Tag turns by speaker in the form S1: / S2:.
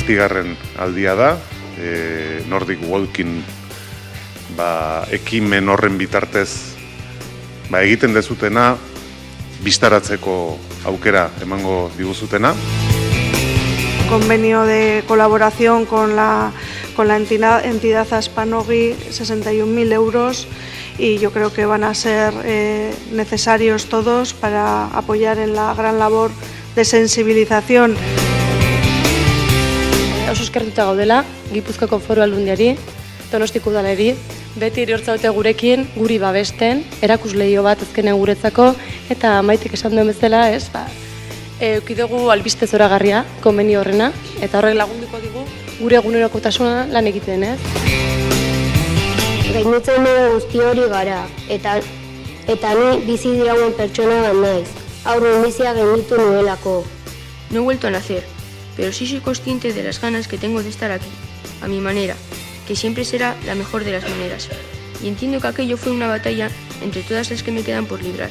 S1: zazpigarren aldia da, Nordic Walking ekimen horren bitartez egiten dezutena, bistaratzeko aukera emango diguzutena.
S2: Convenio de colaboración con la entidad Aspanogi, 61.000 euros, y yo creo que van a ser necesarios todos para apoyar en la gran labor de sensibilización.
S3: Oso eskertuta gaudela, Gipuzkoako Foru Aldundiari, Donostiko Udalari, beti iriortzaute gurekin, guri babesten, erakusleio bat azkenen guretzako, eta Maitik esan duen bezala, eukidugu albiste zoragarria, konbenio horrena, eta horrek lagunduko digu gure egunerokotasuna lan egiten,
S4: Gainditzen dugu guzti hori gara, eta ni bizi dirauen pertsona bat naiz, haurren bizia gainditu nuelako.
S5: No he vuelto a nacer, pero sí soy consciente de las ganas que tengo de estar aquí, a mi manera, que siempre será la mejor de las maneras. Y entiendo que aquello fue una batalla entre todas las que me quedan por librar.